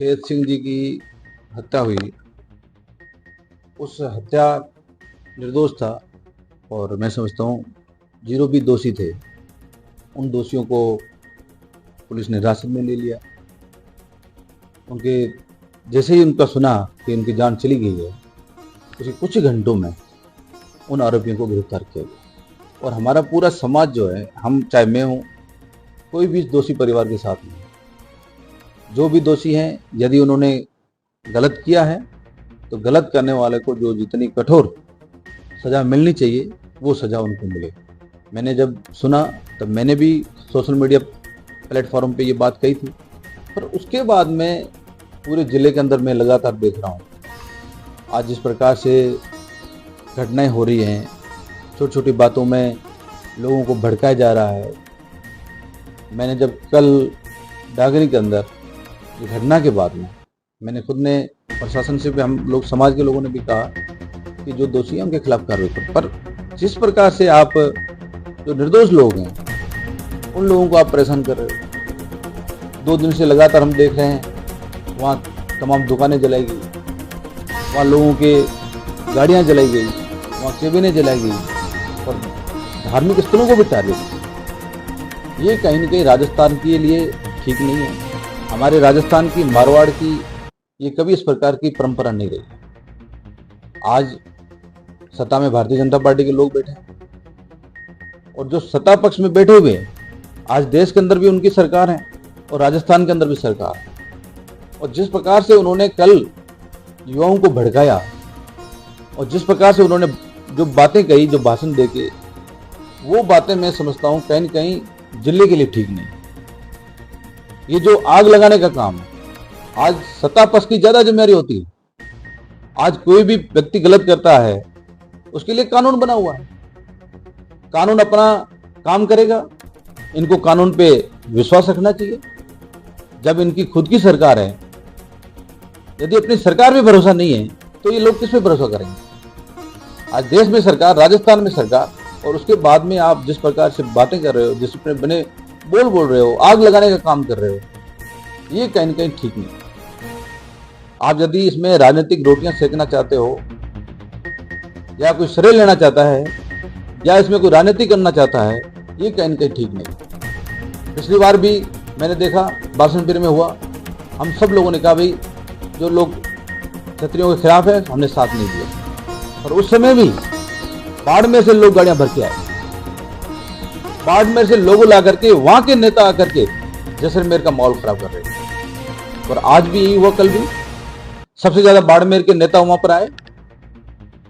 तेज सिंह जी की हत्या हुई, उस हत्या निर्दोष था और मैं समझता हूँ जीरो भी दोषी थे। उन दोषियों को पुलिस ने हिरासत में ले लिया। उनके जैसे ही उनका सुना कि उनकी जान चली गई है, उसी कुछ ही घंटों में उन आरोपियों को गिरफ्तार किया गया। और हमारा पूरा समाज जो है, हम चाहे मैं हूँ, कोई भी दोषी परिवार के साथ नहीं। जो भी दोषी हैं, यदि उन्होंने गलत किया है तो गलत करने वाले को जो जितनी कठोर सज़ा मिलनी चाहिए वो सज़ा उनको मिले। मैंने जब सुना तब मैंने भी सोशल मीडिया प्लेटफॉर्म पे ये बात कही थी, पर उसके बाद में पूरे ज़िले के अंदर मैं लगातार देख रहा हूँ आज जिस प्रकार से घटनाएं हो रही हैं, छोटी छोटी बातों में लोगों को भड़काया जा रहा है। मैंने जब कल डागरी के अंदर ये घटना के बाद में मैंने खुद ने प्रशासन से भी, हम लोग समाज के लोगों ने भी कहा कि जो दोषी हैं उनके खिलाफ कार्रवाई करो। पर जिस प्रकार से आप जो निर्दोष लोग हैं उन लोगों को आप परेशान कर रहे हो। 2 दिन से लगातार हम देख रहे हैं वहाँ तमाम दुकानें जलाई गई, वहाँ लोगों के गाड़ियाँ जलाई गई, वहाँ केबिनें जलाई गई और धार्मिक स्थलों को भी टारगेट किया। ये कहीं न कहीं राजस्थान के लिए ठीक नहीं है। हमारे राजस्थान की, मारवाड़ की ये कभी इस प्रकार की परंपरा नहीं रही। आज सत्ता में भारतीय जनता पार्टी के लोग बैठे हैं और जो सत्ता पक्ष में बैठे हुए हैं, आज देश के अंदर भी उनकी सरकार है और राजस्थान के अंदर भी सरकार है। और जिस प्रकार से उन्होंने कल युवाओं को भड़काया और जिस प्रकार से उन्होंने जो बातें कही, जो भाषण देके, वो बातें मैं समझता हूँ कहीं न कहीं जिले के लिए ठीक नहीं। ये जो आग लगाने का काम है, आज सत्ता पक्ष की ज्यादा जिम्मेदारी होती है। आज कोई भी व्यक्ति गलत करता है उसके लिए कानून बना हुआ है, कानून अपना काम करेगा। इनको कानून पे विश्वास रखना चाहिए। जब इनकी खुद की सरकार है, यदि अपनी सरकार पे भरोसा नहीं है तो ये लोग किस पे भरोसा करेंगे। आज देश में सरकार, राजस्थान में सरकार, और उसके बाद में आप जिस प्रकार से बातें कर रहे हो, जिस बने बोल रहे हो, आग लगाने का काम कर रहे हो, ये कहीं न कहीं ठीक नहीं। आप यदि इसमें राजनीतिक रोटियां सेकना चाहते हो या कोई श्रेय लेना चाहता है या इसमें कोई राजनीति करना चाहता है, ये कहीं न कहीं ठीक नहीं। पिछली बार भी मैंने देखा बासनपुर में हुआ, हम सब लोगों ने कहा भाई जो लोग क्षत्रियों के खिलाफ है हमने साथ नहीं दिया। और उस समय भी बाड़मेर से लोग गाड़ियां भर के आए, बाड़मेर से लोगों ला करके, वहां के नेता आकर के जैसलमेर का माहौल खराब कर रहे थे। और आज भी यही हुआ, कल भी सबसे ज्यादा बाड़मेर के नेता वहां पर आए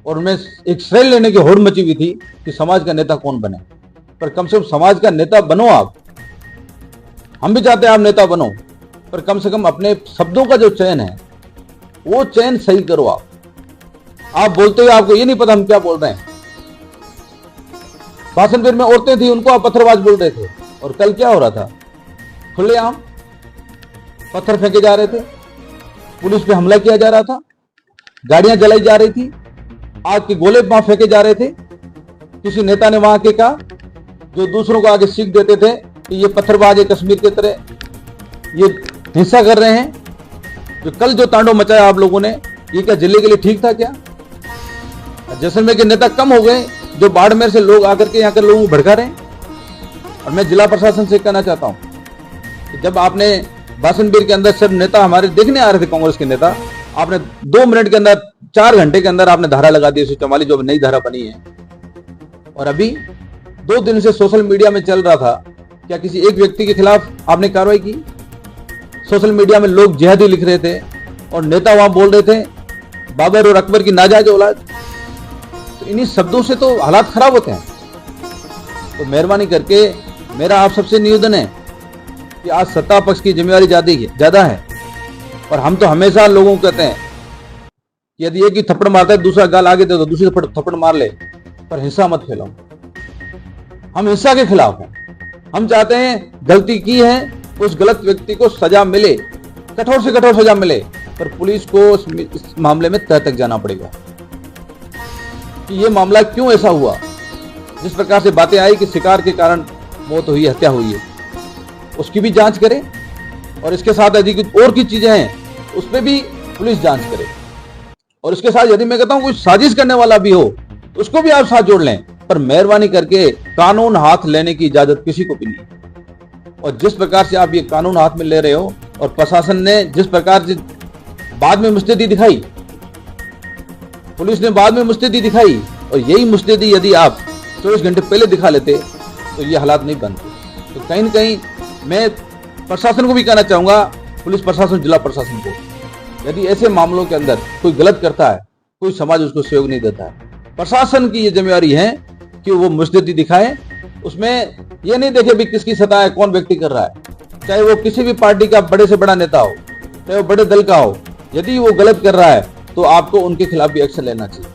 और उनमें एक श्रेय लेने की होड़ मची हुई थी कि समाज का नेता कौन बने। पर कम से कम समाज का नेता बनो आप। हम भी चाहते हैं आप नेता बनो, पर कम से कम अपने शब्दों का जो चयन है वो चयन सही करो। आप बोलते हुए आपको ये नहीं पता हम क्या बोल रहे हैं। बासनपुर में औरतें थी, उनको आप पत्थरबाज बोल रहे थे, और कल क्या हो रहा था, खुलेआम पत्थर फेंके जा रहे थे, पुलिस पे हमला किया जा रहा था, गाड़ियां जलाई जा रही थी, आग के गोले वहां फेंके जा रहे थे। किसी नेता ने वहां के कहा, जो दूसरों को आगे सीख देते थे कि ये पत्थरबाज है, कश्मीर की तरह ये हिंसा कर रहे हैं। जो कल जो तांडव मचाया आप लोगों ने, ये क्या जिले के लिए ठीक था क्या? जैसलमेर के नेता कम हो गए जो बाड़मेर से लोग आकर के यहाँ के लोगों को भड़का रहे हैं। और मैं जिला प्रशासन से कहना चाहता हूँ कि जब आपने बासनपुर के अंदर सब नेता हमारे देखने आ रहे थे, कांग्रेस के नेता, आपने 2 मिनट के अंदर, 4 घंटे के अंदर आपने धारा लगा दी 144 जो नई धारा बनी है। और अभी 2 दिन से सोशल मीडिया में चल रहा था, क्या किसी एक व्यक्ति के खिलाफ आपने कार्रवाई की? सोशल मीडिया में लोग जिहादी लिख रहे थे और नेता वहां बोल रहे थे बाबर और अकबर की नाजायज औलाद। तो इन्हीं शब्दों से तो हालात खराब होते हैं। तो मेहरबानी करके मेरा आप सबसे निवेदन है कि आज सत्ता पक्ष की जिम्मेदारी ज्यादा है, और हम तो हमेशा लोगों को कहते हैं कि यदि एक ही थप्पड़ मारता है, दूसरा गाल आगे दे दो, दूसरी थप्पड़ मार ले, पर हिंसा मत फैलाओ। हम हिंसा के खिलाफ हैं। हम चाहते हैं गलती की है उस गलत व्यक्ति को सजा मिले, कठोर से कठोर सजा मिले, पर पुलिस को इस मामले में तह तक जाना पड़ेगा कि ये मामला क्यों ऐसा हुआ। जिस प्रकार से बातें आई कि शिकार के कारण मौत हुई, हत्या हुई है, उसकी भी जांच करें। और इसके साथ यदि और की चीजें हैं उस पर भी पुलिस जांच करे। और इसके साथ यदि मैं कहता हूं कोई साजिश करने वाला भी हो तो उसको भी आप साथ जोड़ लें, पर मेहरबानी करके कानून हाथ लेने की इजाजत किसी को भी नहीं। और जिस प्रकार से आप ये कानून हाथ में ले रहे हो और प्रशासन ने जिस प्रकार से बाद में मुस्तैदी दिखाई, पुलिस ने बाद में मुस्तैदी दिखाई, और यही मुस्तैदी यदि आप 24 घंटे पहले दिखा लेते तो ये हालात नहीं बनते। तो कहीं न कहीं मैं प्रशासन को भी कहना चाहूंगा, पुलिस प्रशासन, जिला प्रशासन को, यदि ऐसे मामलों के अंदर कोई गलत करता है, कोई समाज उसको सहयोग नहीं देता है, प्रशासन की ये जिम्मेवारी है कि वो मुस्तैदी दिखाए। उसमें ये नहीं देखे भी किसकी सत्ता है, कौन व्यक्ति कर रहा है, चाहे वो किसी भी पार्टी का बड़े से बड़ा नेता हो, चाहे वो बड़े दल का हो। यदि वो गलत कर रहा है तो आपको उनके खिलाफ भी एक्शन लेना चाहिए।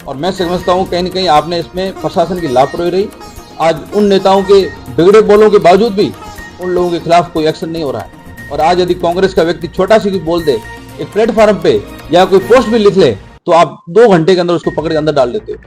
और मैं समझता हूँ कहीं न कहीं आपने इसमें प्रशासन की लापरवाही रही। आज उन नेताओं के बिगड़े बोलों के बावजूद भी उन लोगों के खिलाफ कोई एक्शन नहीं हो रहा है। और आज यदि कांग्रेस का व्यक्ति छोटा सी भी बोल दे एक प्लेटफॉर्म पे या कोई पोस्ट भी लिख ले तो आप 2 घंटे के अंदर उसको पकड़ के अंदर डाल देते हो।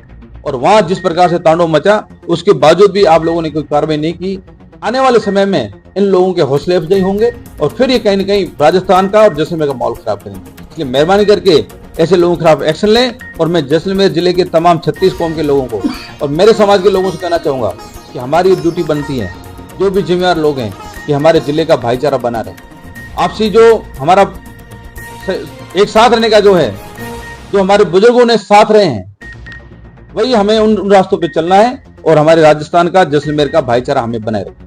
और वहां जिस प्रकार से तांडव मचा, उसके बावजूद भी आप लोगों ने कोई कार्रवाई नहीं की। आने वाले समय में इन लोगों के हौसले अफजाई होंगे और फिर ये कहीं न कहीं राजस्थान का और जैसलमेर का माहौल खराब करेंगे। इसलिए मेहरबानी करके ऐसे लोगों के खिलाफ एक्शन लें। और मैं जैसलमेर जिले के तमाम 36 कौम के लोगों को और मेरे समाज के लोगों से कहना चाहूंगा कि हमारी ड्यूटी बनती है, जो भी जिम्मेदार लोग हैं, कि हमारे जिले का भाईचारा बना रहे। आपसी जो हमारा एक साथ रहने का जो है, जो हमारे बुजुर्गों ने साथ रहे हैं, वही हमें उन रास्तों पे चलना है और हमारे राजस्थान का, जैसलमेर का भाईचारा हमें बनाए रखना।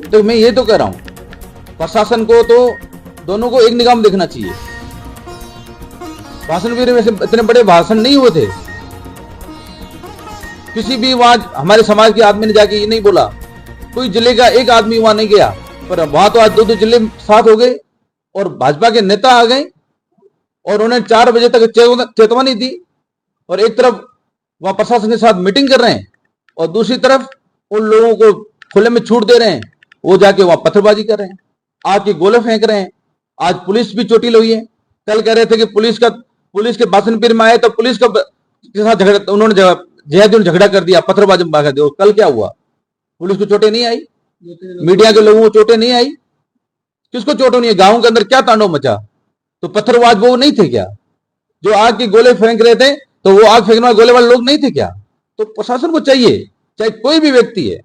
तो मैं ये तो कह रहा हूँ, प्रशासन को तो दोनों को एक निगाह में देखना चाहिए। भाषण वीर में से इतने बड़े भाषण नहीं हुए थे। किसी भी वहां हमारे समाज के आदमी ने जाके ये नहीं बोला, कोई जिले का एक आदमी वहां नहीं गया, पर वहां तो आज 2-2 जिले साथ हो गए और भाजपा के नेता आ गए और उन्हें 4 बजे तक चेतावनी दी। और एक तरफ वहां प्रशासन के साथ मीटिंग कर रहे हैं और दूसरी तरफ उन लोगों को खुले में छूट दे रहे हैं, वो जाके वहां पत्थरबाजी कर रहे हैं, आग के गोले फेंक रहे हैं। आज पुलिस भी चोटिल हुई है। कल कह रहे थे कि पुलिस के भाषण पीर में आए तो पुलिस के साथ झगड़ा, उन्होंने जहादुल झगड़ा कर दिया, पत्थरबाजी में भागा दिया। कल क्या हुआ? पुलिस को चोटें नहीं आई, मीडिया के लोगों को चोटें नहीं आई। किसको चोटें नहीं है? गांव के अंदर क्या तांडव मचा? तो पत्थरबाज वो नहीं थे क्या? जो आग के गोले फेंक रहे थे तो वो आग फेंकने वाले गोले वाले लोग नहीं थे क्या? तो प्रशासन को चाहिए, चाहे कोई भी व्यक्ति है,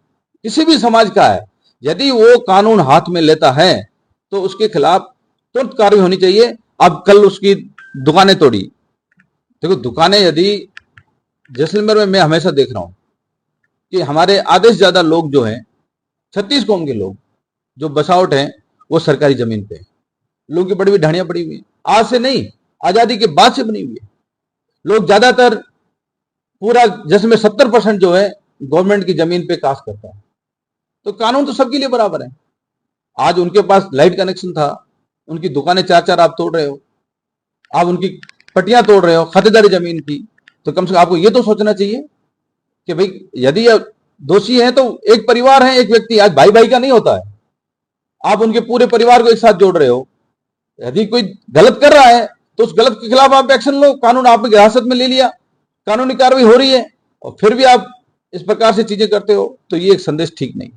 किसी भी समाज का है, यदि वो कानून हाथ में लेता है तो उसके खिलाफ तुरंत कार्रवाई होनी चाहिए। अब कल उसकी दुकानें तोड़ी, देखो दुकानें, यदि जैसलमेर में मैं हमेशा देख रहा हूं कि हमारे आधे से ज्यादा लोग जो हैं, 36 कौम के लोग जो बसावट हैं, वो सरकारी जमीन पे है। लोगों की बड़ी बड़ी ढाणियां पड़ी हुई है, आज से नहीं, आजादी के बाद से बनी हुई है। लोग ज्यादातर पूरा जैसलमेर 70% जो है गवर्नमेंट की जमीन पे कास्ट करता है। तो कानून तो सबके लिए बराबर है। आज उनके पास लाइट कनेक्शन था, उनकी दुकानें 4-4 आप तोड़ रहे हो, आप उनकी पट्टियां तोड़ रहे हो खातेदारी जमीन की। तो कम से कम आपको ये तो सोचना चाहिए कि भाई यदि दोषी है तो एक परिवार है, एक व्यक्ति, आज भाई भाई का नहीं होता है। आप उनके पूरे परिवार को एक साथ जोड़ रहे हो। यदि कोई गलत कर रहा है तो उस गलत के खिलाफ आप एक्शन लो। कानून आपने हिरासत में ले लिया, कानूनी कार्रवाई हो रही है और फिर भी आप इस प्रकार से चीजें करते हो, तो ये एक संदेश ठीक नहीं।